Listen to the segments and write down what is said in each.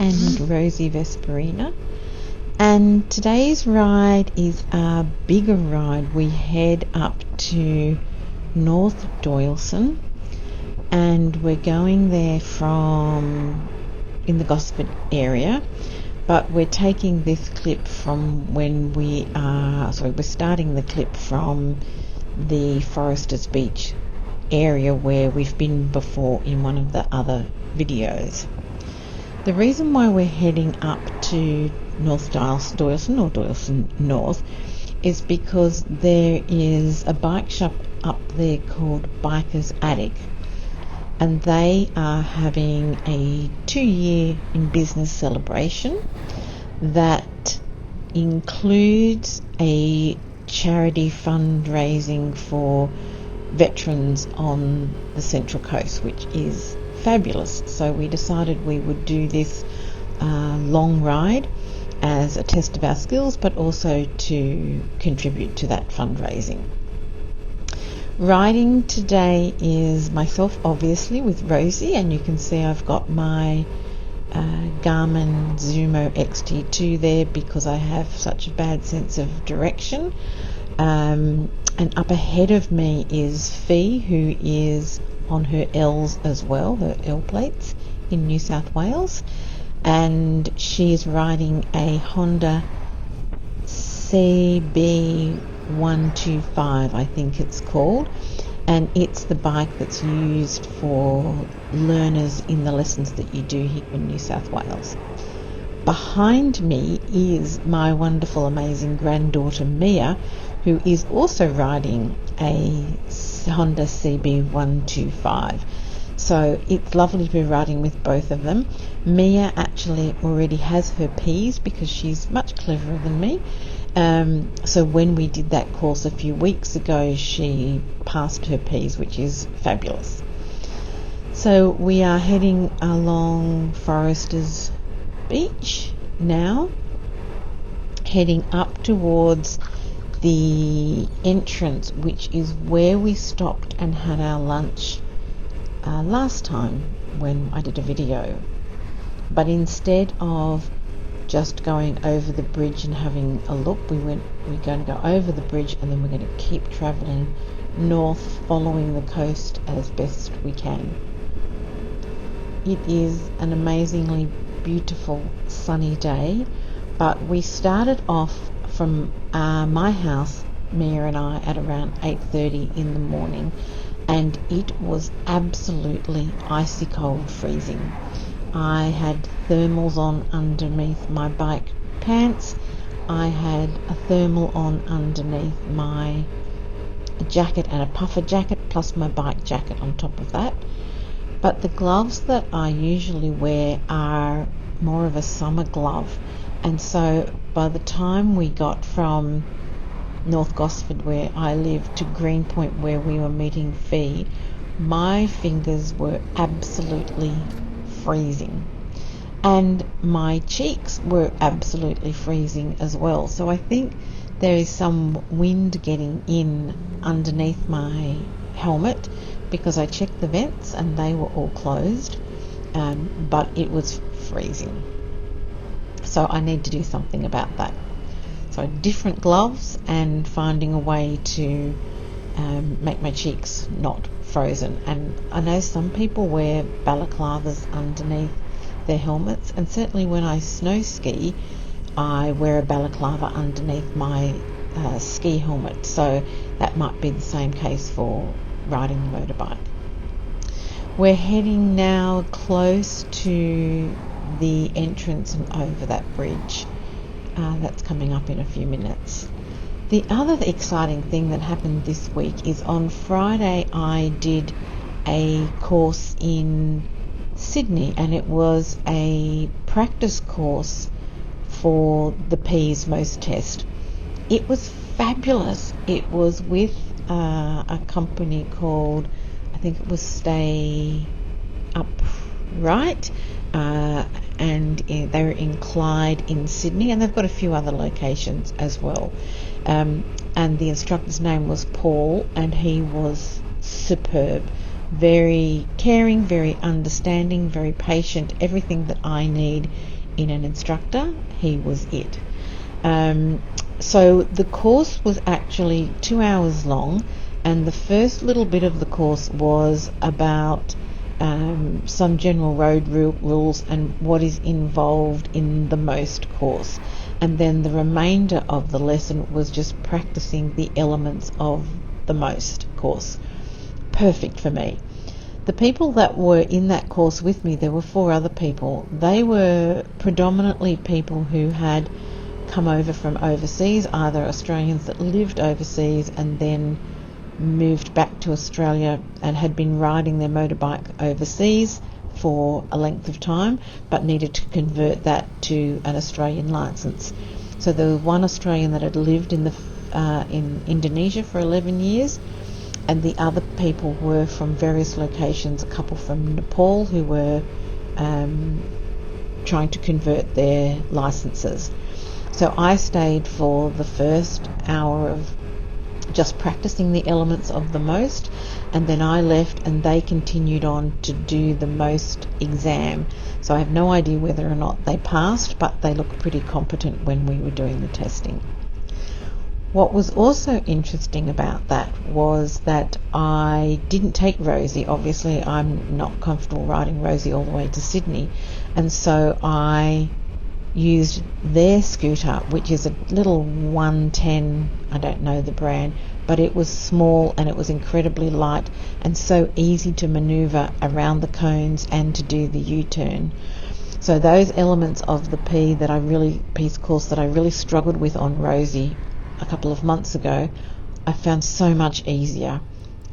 and Rosie Vesperina, and today's ride is a bigger ride. We head up to North Doyalson, and we're going there from in the Gosford area, but we're taking this clip from when we're starting the clip from the Foresters Beach area where we've been before in one of the other videos. The reason why we're heading up to North Doyalson or Doaylson North is because there is a bike shop up there called Biker's Attic, and they are having a 2-year in business celebration that includes a charity fundraising for veterans on the Central Coast, which is fabulous. So we decided we would do this long ride as a test of our skills, but also to contribute to that fundraising. Riding today is myself, obviously, with Rosie, and you can see I've got my Garmin Zumo XT2 there because I have such a bad sense of direction. And up ahead of me is Fee, who is on her L's as well, the L plates in New South Wales, and she's riding a Honda CB125, I think it's called, and it's the bike that's used for learners in the lessons that you do here in New South Wales. Behind me is my wonderful, amazing granddaughter Mia, who is also riding a Honda CB125. So it's lovely to be riding with both of them. Mia actually already has her P's because she's much cleverer than me. So when we did that course a few weeks ago, she passed her P's, which is fabulous. So we are heading along Foresters Beach now, heading up towards the entrance, which is where we stopped and had our lunch last time when I did a video. But instead of just going over the bridge and having a look, we're going to go over the bridge and then we're going to keep travelling north, following the coast as best we can. It is an amazingly beautiful sunny day, but we started off from my house, Mia and I, at around 8:30 in the morning, and it was absolutely icy cold, freezing. I had thermals on underneath my bike pants. I had a thermal on underneath my jacket and a puffer jacket, plus my bike jacket on top of that. But the gloves that I usually wear are more of a summer glove, and so by the time we got from North Gosford, where I live, to Greenpoint, where we were meeting Fee, my fingers were absolutely freezing, and my cheeks were absolutely freezing as well. So I think there is some wind getting in underneath my helmet, because I checked the vents and they were all closed, but it was freezing. So I need to do something about that. So different gloves and finding a way to make my cheeks not frozen. And I know some people wear balaclavas underneath their helmets, and certainly when I snow ski, I wear a balaclava underneath my ski helmet. So that might be the same case for riding the motorbike. We're heading now close to the entrance and over that bridge. That's coming up in a few minutes. The other exciting thing that happened this week is on Friday I did a course in Sydney, and it was a practice course for the P's Most test. It was fabulous. It was with a company called, I think it was Stay Upright, and they were in Clyde in Sydney, and they've got a few other locations as well. And the instructor's name was Paul, and he was superb. very caring, very understanding, very patient, everything that I need in an instructor. He was it. So the course was actually 2 hours long, and the first little bit of the course was about some general road rules and what is involved in the most course. And then the remainder of the lesson was just practicing the elements of the most course. Perfect for me. The people that were in that course with me, there were 4 other people. They were predominantly people who had come over from overseas, either Australians that lived overseas and then moved back to Australia and had been riding their motorbike overseas for a length of time but needed to convert that to an Australian licence. So there was one Australian that had lived in Indonesia for 11 years, and the other people were from various locations, a couple from Nepal who were trying to convert their licences. So I stayed for the first hour of just practicing the elements of the most, and then I left and they continued on to do the most exam. So I have no idea whether or not they passed, but they looked pretty competent when we were doing the testing. What was also interesting about that was that I didn't take Rosie. Obviously, I'm not comfortable riding Rosie all the way to Sydney, and so I used their scooter, which is a little 110, I don't know the brand, but it was small and it was incredibly light and so easy to manoeuvre around the cones and to do the U-turn. So those elements of the P's course that I really struggled with on Rosie a couple of months ago, I found so much easier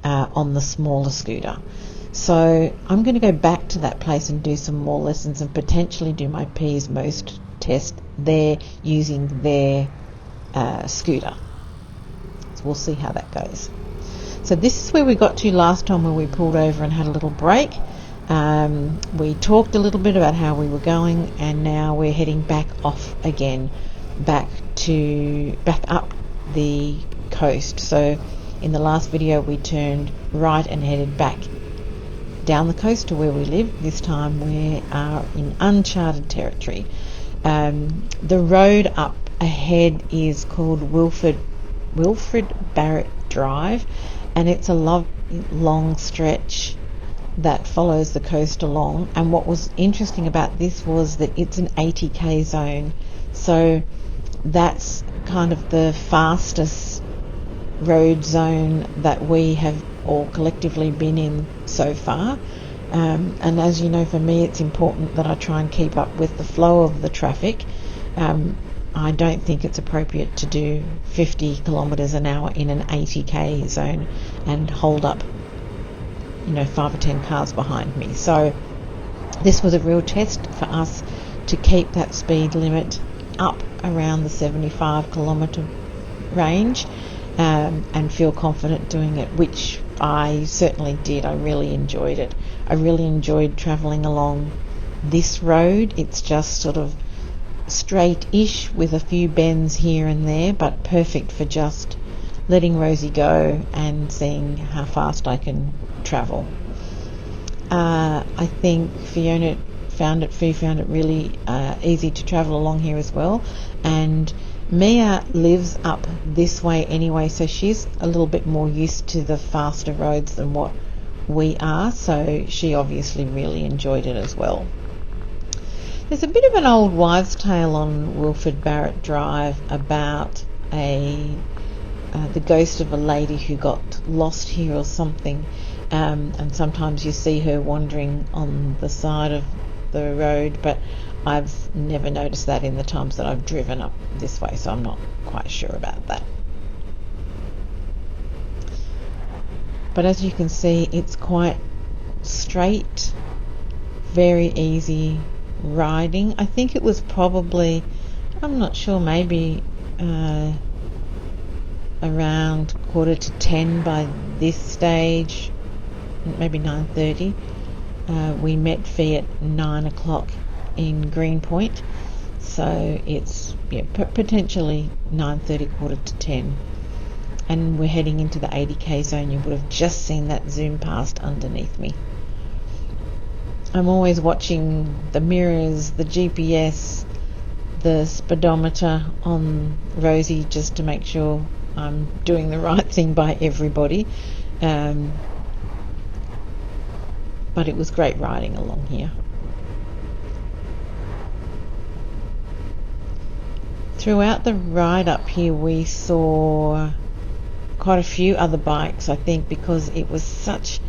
on the smaller scooter. So I'm going to go back to that place and do some more lessons and potentially do my P's most test there using their scooter. So we'll see how that goes. So this is where we got to last time, where we pulled over and had a little break. We talked a little bit about how we were going, and now we're heading back off again, back up the coast. So in the last video we turned right and headed back down the coast to where we live. This time we are in uncharted territory. The road up ahead is called Wilfred Barrett Drive, and it's a long stretch that follows the coast along. And what was interesting about this was that it's an 80k zone, so that's kind of the fastest road zone that we have all collectively been in so far. And as you know, for me it's important that I try and keep up with the flow of the traffic. I don't think it's appropriate to do 50 kilometres an hour in an 80k zone and hold up 5 or 10 cars behind me. So this was a real test for us to keep that speed limit up around the 75 kilometre range, and feel confident doing it, which I certainly did. I really enjoyed it. I really enjoyed travelling along this road. It's just sort of straight-ish with a few bends here and there, but perfect for just letting Rosie go and seeing how fast I can travel. I think Fiona found it really easy to travel along here as well, and Mia lives up this way anyway, so she's a little bit more used to the faster roads than what we are, so she obviously really enjoyed it as well. There's a bit of an old wives' tale on Wilfred Barrett Drive about the ghost of a lady who got lost here or something, and sometimes you see her wandering on the side of the road, but I've never noticed that in the times that I've driven up this way, so I'm not quite sure about that. But as you can see, it's quite straight, very easy riding. I think it was probably, I'm not sure, maybe around 9:45 by this stage, maybe 9:30. We met Fee at 9 o'clock in Greenpoint, so it's potentially 9:30, 9:45. and we're heading into the 80k zone, you would have just seen that zoom past underneath me. I'm always watching the mirrors, the GPS, the speedometer on Rosie, just to make sure I'm doing the right thing by everybody. But it was great riding along here. Throughout the ride up here, we saw quite a few other bikes, I think, because it was such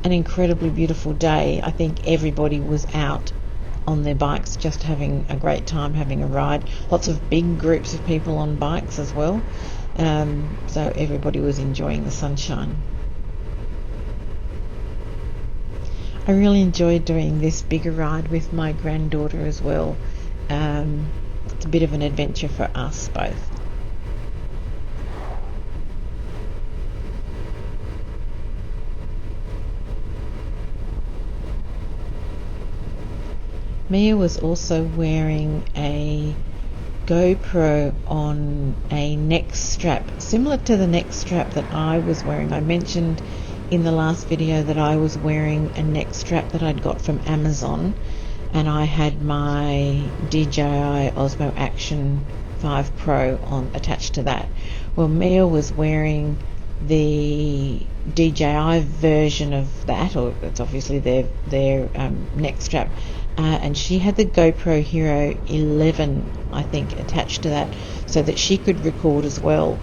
an incredibly beautiful day. I think everybody was out on their bikes, just having a great time, having a ride. Lots of big groups of people on bikes as well. So everybody was enjoying the sunshine. I really enjoyed doing this bigger ride with my granddaughter as well. It's a bit of an adventure for us both. Mia was also wearing a GoPro on a neck strap, similar to the neck strap that I was wearing. I mentioned in the last video that I was wearing a neck strap that I'd got from Amazon, and I had my DJI Osmo Action 5 Pro on attached to that. Well, Mia was wearing the DJI version of that, or it's obviously their neck strap, and she had the GoPro Hero 11, I think, attached to that, so that she could record as well.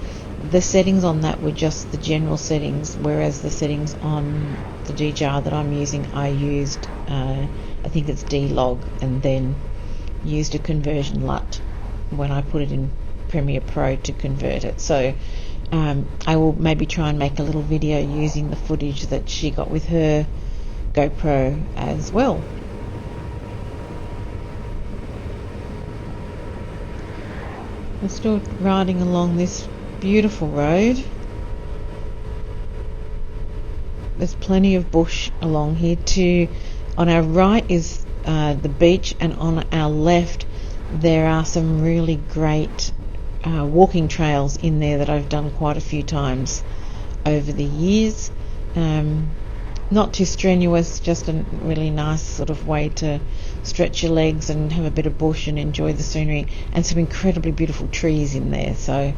The settings on that were just the general settings, whereas the settings on the DJI that I'm using, I used, I think it's D-Log, and then used a conversion LUT when I put it in Premiere Pro to convert it. So I will maybe try and make a little video using the footage that she got with her GoPro as well. We're still riding along this beautiful road. There's plenty of bush along here too. On our right is the beach, and on our left there are some really great walking trails in there that I've done quite a few times over the years. Not too strenuous, just a really nice sort of way to stretch your legs and have a bit of bush and enjoy the scenery, and some incredibly beautiful trees in there, so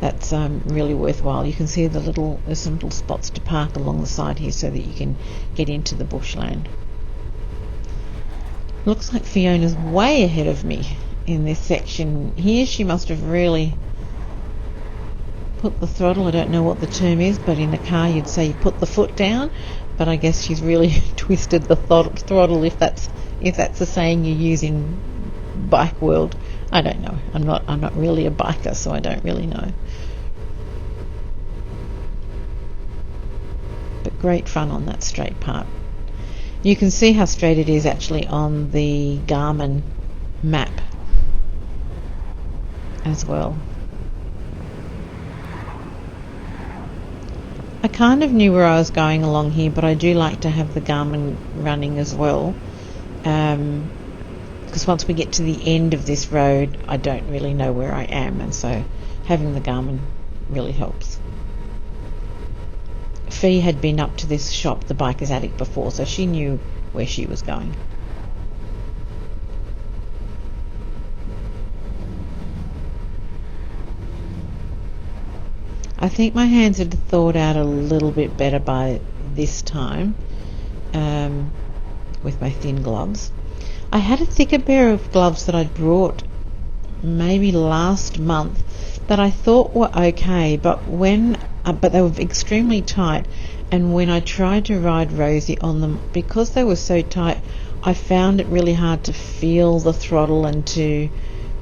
that's really worthwhile. You can see there's some little spots to park along the side here so that you can get into the bushland. Looks like Fiona's way ahead of me in this section here. She must have really put the throttle. I don't know what the term is, but in a car you'd say you put the foot down, but I guess she's really twisted the throttle, if that's a saying you use in bike world. I don't know. I'm not really a biker, so I don't really know. But great fun on that straight part. You can see how straight it is actually on the Garmin map as well. I kind of knew where I was going along here, but I do like to have the Garmin running as well, because once we get to the end of this road I don't really know where I am, and so having the Garmin really helps. Fee had been up to this shop, the Biker's Attic, before, so she knew where she was going. I think my hands had thawed out a little bit better by this time, with my thin gloves. I had a thicker pair of gloves that I'd brought maybe last month that I thought were okay, but they were extremely tight, and when I tried to ride Rosie on them, because they were so tight, I found it really hard to feel the throttle and to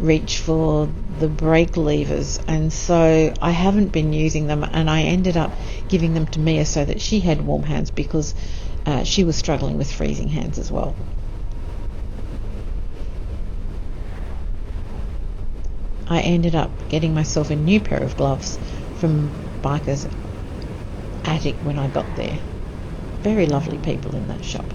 reach for the brake levers, and so I haven't been using them, and I ended up giving them to Mia so that she had warm hands, because she was struggling with freezing hands as well. I ended up getting myself a new pair of gloves from Biker's Attic when I got there. Very lovely people in that shop.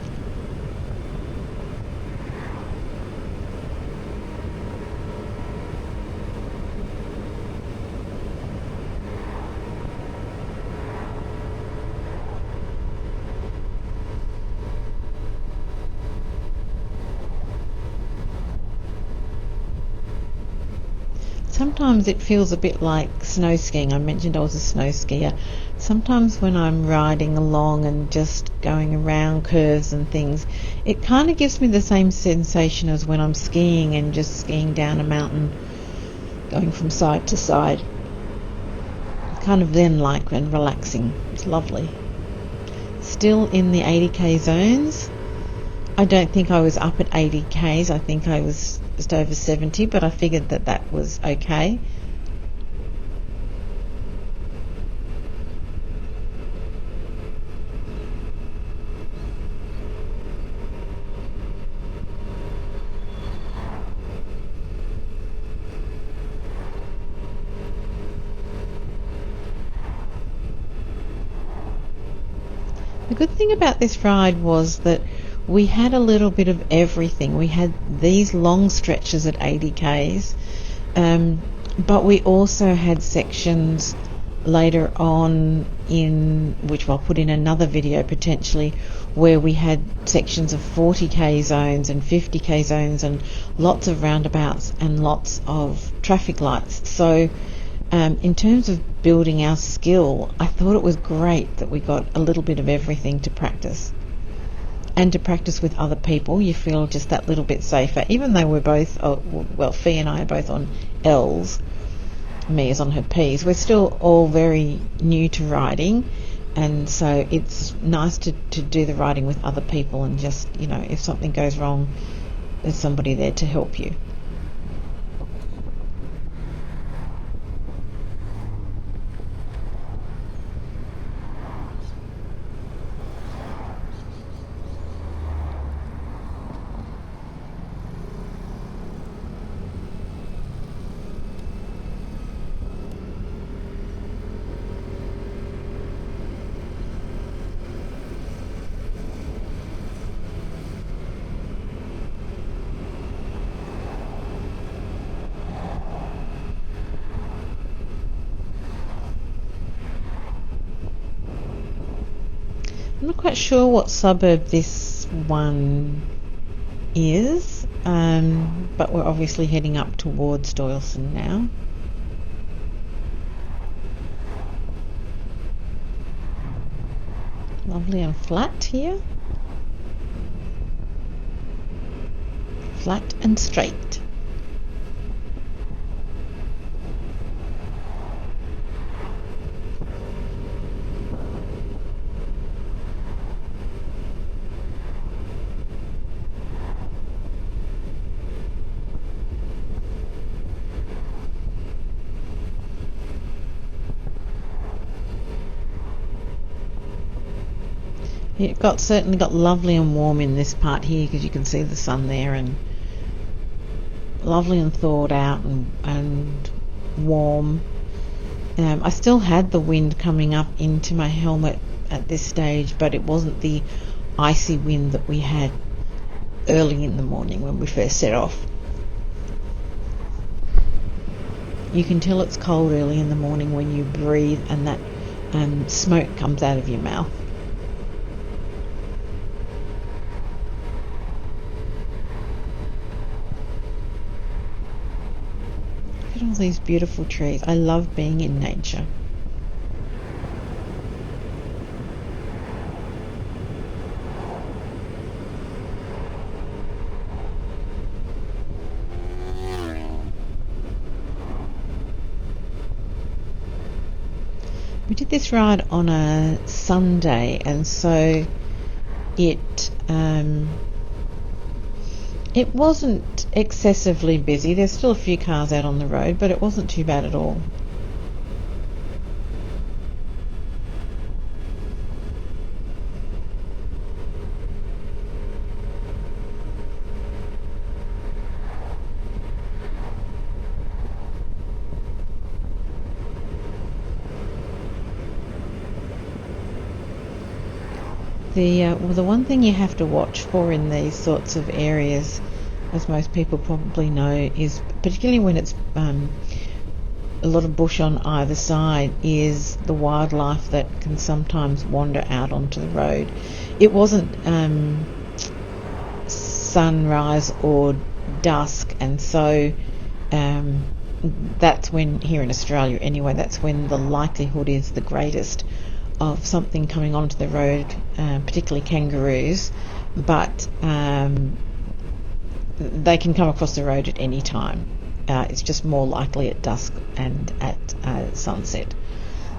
sometimes it feels a bit like snow skiing. I mentioned I was a snow skier. Sometimes when I'm riding along and just going around curves and things, it kind of gives me the same sensation as when I'm skiing and just skiing down a mountain, going from side to side. Kind of zen-like and relaxing. It's lovely. Still in the 80k zones. I don't think I was up at 80k's. I think I was just over 70, but I figured that was okay. The good thing about this ride was that we had a little bit of everything. We had these long stretches at 80k's, but we also had sections later on in, which I'll put in another video potentially, where we had sections of 40k zones and 50k zones and lots of roundabouts and lots of traffic lights. So in terms of building our skill, I thought it was great that we got a little bit of everything to practice. And to practice with other people, you feel just that little bit safer. Even though we're both, Fee and I are both on L's, me is on her P's, we're still all very new to riding. And so it's nice to do the riding with other people and just, if something goes wrong, there's somebody there to help you. I'm not quite sure what suburb this one is, but we're obviously heading up towards Doyalson now. Lovely and flat here. Flat and straight. It certainly got lovely and warm in this part here because you can see the sun there, and lovely and thawed out and warm. I still had the wind coming up into my helmet at this stage, but it wasn't the icy wind that we had early in the morning when we first set off. You can tell it's cold early in the morning when you breathe and that smoke comes out of your mouth. Look at all these beautiful trees. I love being in nature. We did this ride on a Sunday, and so it wasn't excessively busy. There's still a few cars out on the road, but it wasn't too bad at all. The one thing you have to watch for in these sorts of areas, as most people probably know, is particularly when it's a lot of bush on either side, is the wildlife that can sometimes wander out onto the road. It wasn't sunrise or dusk, and so that's when, here in Australia anyway, that's when the likelihood is the greatest of something coming onto the road, particularly kangaroos, but they can come across the road at any time. It's just more likely at dusk and at sunset.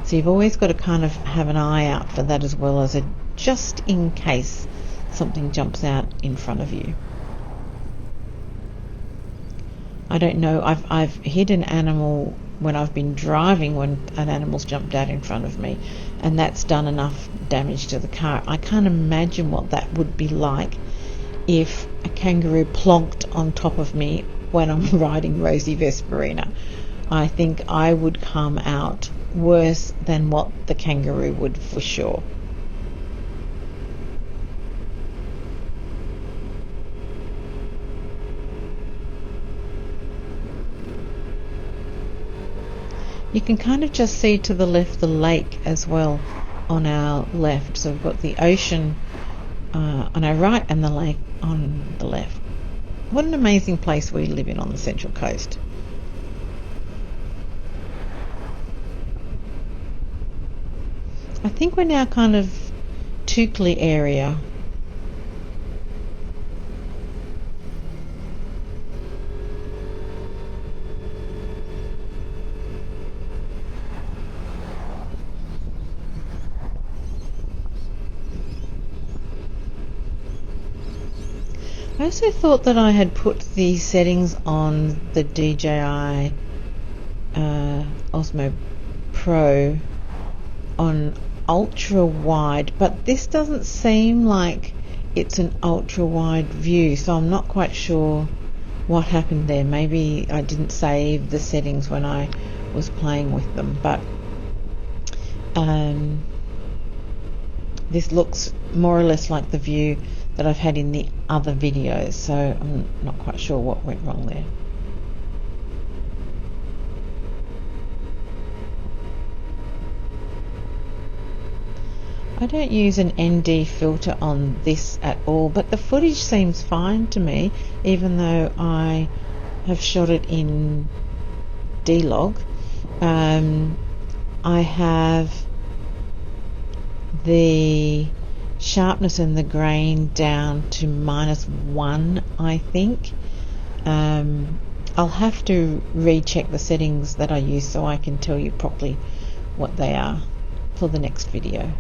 So you've always got to kind of have an eye out for that, as well as a just in case something jumps out in front of you. I don't know, I've hit an animal when I've been driving, when an animal's jumped out in front of me, and that's done enough damage to the car. I can't imagine what that would be like if a kangaroo plonked on top of me when I'm riding Rosie Vesperina. I think I would come out worse than what the kangaroo would, for sure. You can kind of just see to the left the lake as well on our left. So we've got the ocean on our right and the lake on the left. What an amazing place we live in on the Central Coast. I think we're now kind of Toukley area. I also thought that I had put the settings on the DJI Osmo Pro on ultra wide, but this doesn't seem like it's an ultra wide view, so I'm not quite sure what happened there. Maybe I didn't save the settings when I was playing with them, but this looks more or less like the view that I've had in the other videos, so I'm not quite sure what went wrong there. I don't use an ND filter on this at all, but the footage seems fine to me, even though I have shot it in D-Log. I have the sharpness and the grain down to -1, I think. I'll have to recheck the settings that I use so I can tell you properly what they are for the next video.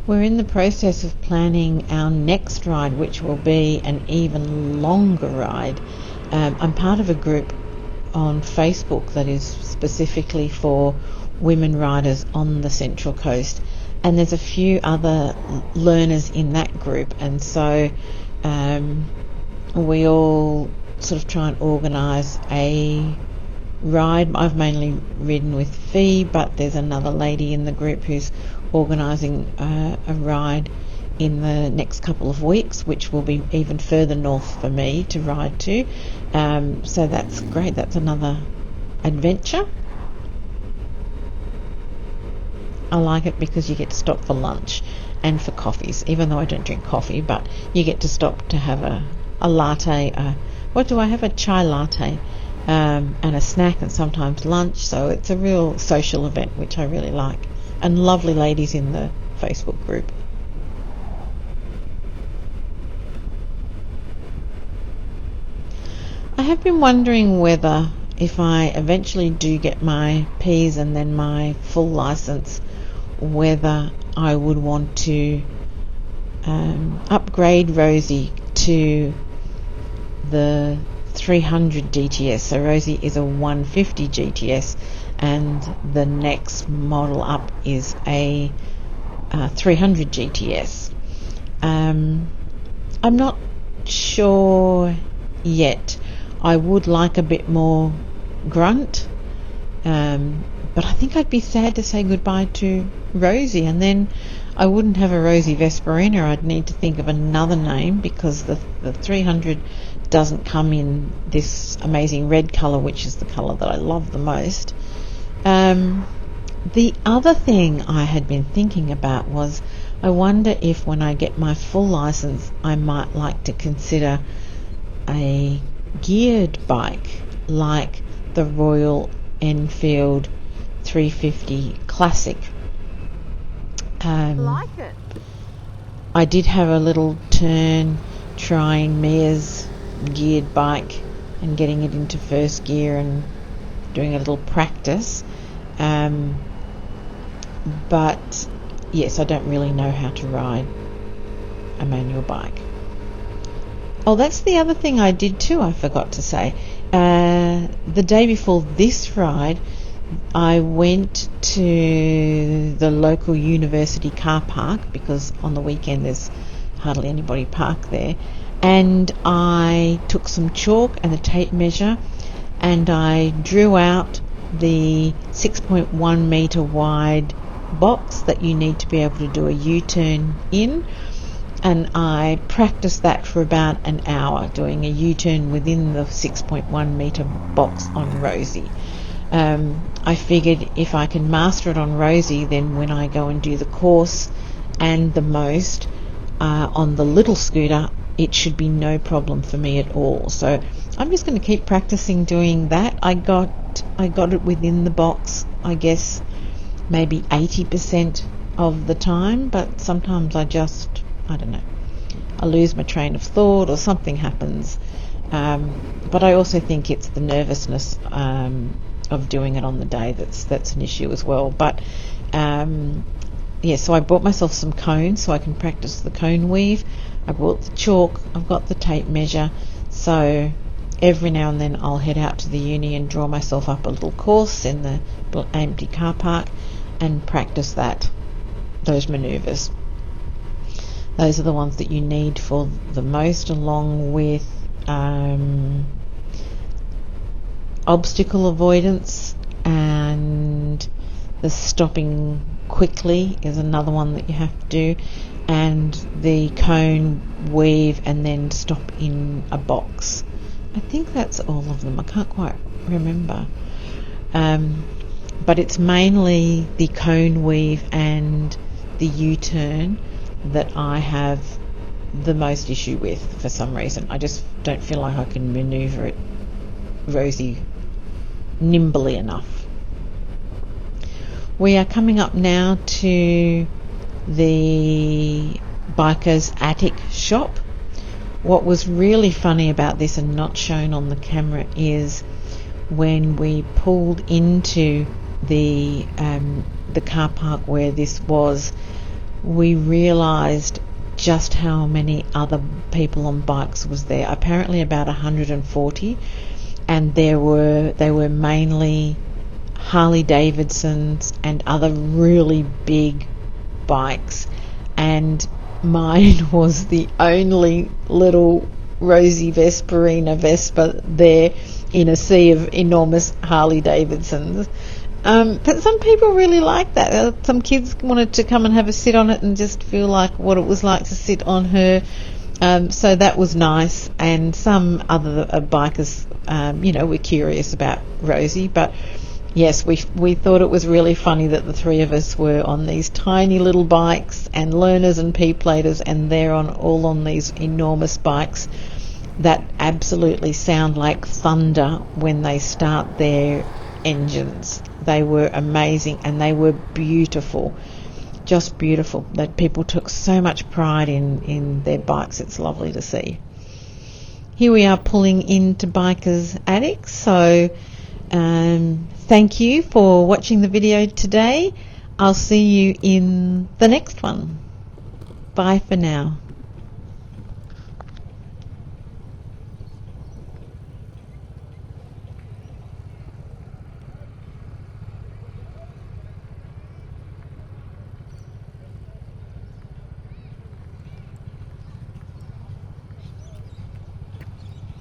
We're in the process of planning our next ride, which will be an even longer ride. I'm part of a group on Facebook that is specifically for women riders on the Central Coast, and there's a few other learners in that group, and so we all sort of try and organise a ride. I've mainly ridden with Fee, but there's another lady in the group who's organising a ride in the next couple of weeks, which will be even further north for me to ride to. So that's great. That's another adventure. I like it because you get to stop for lunch and for coffees, even though I don't drink coffee, but you get to stop to have a latte. What do I have? A chai latte and a snack, and sometimes lunch. So it's a real social event, which I really like. And lovely ladies in the Facebook group. I have been wondering whether, if I eventually do get my Ps and then my full license, whether I would want to upgrade Rosie to the 300 GTS. So Rosie is a 150 GTS, and the next model up is a 300 GTS. I'm not sure yet. I would like a bit more grunt, But I think I'd be sad to say goodbye to Rosie, and then I wouldn't have a Rosie Vesperina. I'd need to think of another name, because the 300 doesn't come in this amazing red colour, which is the colour that I love the most. The other thing I had been thinking about was, I wonder if when I get my full licence I might like to consider a geared bike like the Royal Enfield 350 Classic. Like it. I did have a little turn trying Mia's geared bike and getting it into first gear and doing a little practice. But yes, I don't really know how to ride a manual bike. Oh, that's the other thing I did too, I forgot to say. The day before this ride, I went to the local university car park, because on the weekend there's hardly anybody parked there, and I took some chalk and a tape measure, and I drew out the 6.1 metre wide box that you need to be able to do a U-turn in, and I practiced that for about an hour, doing a U-turn within the 6.1 metre box on Rosie. I figured if I can master it on Rosie, then when I go and do the course and the most on the little scooter, it should be no problem for me at all. So I'm just going to keep practicing doing that. I got it within the box, I guess, maybe 80% of the time, but sometimes I don't know, I lose my train of thought or something happens. But I also think it's the nervousness of doing it on the day that's an issue as well. But so I bought myself some cones so I can practice the cone weave. I bought the chalk, I've got the tape measure, so every now and then I'll head out to the uni and draw myself up a little course in the empty car park and practice those manoeuvres. Those are the ones that you need for the most, along with obstacle avoidance, and the stopping quickly is another one that you have to do, and the cone weave and then stop in a box. I think that's all of them. I can't quite remember. But it's mainly the cone weave and the U-turn that I have the most issue with for some reason. I just don't feel like I can manoeuvre it, Rosie, nimbly enough. We are coming up now to the Biker's Attic shop. What was really funny about this and not shown on the camera is when we pulled into the car park where this was, we realised just how many other people on bikes was there. Apparently about 140, and they were mainly Harley Davidsons and other really big bikes, and mine was the only little Rosie Vesperina Vespa there in a sea of enormous Harley Davidsons. But some people really liked that. Some kids wanted to come and have a sit on it and just feel like what it was like to sit on her. So that was nice. And some other bikers, were curious about Rosie. But yes, we thought it was really funny that the three of us were on these tiny little bikes, and learners and P-platers, and they're all on these enormous bikes that absolutely sound like thunder when they start their engines. They were amazing, and they were beautiful, just beautiful. That people took so much pride in their bikes. It's lovely to see. Here we are pulling into Biker's Attic. So thank you for watching the video today. I'll see you in the next one. Bye for now.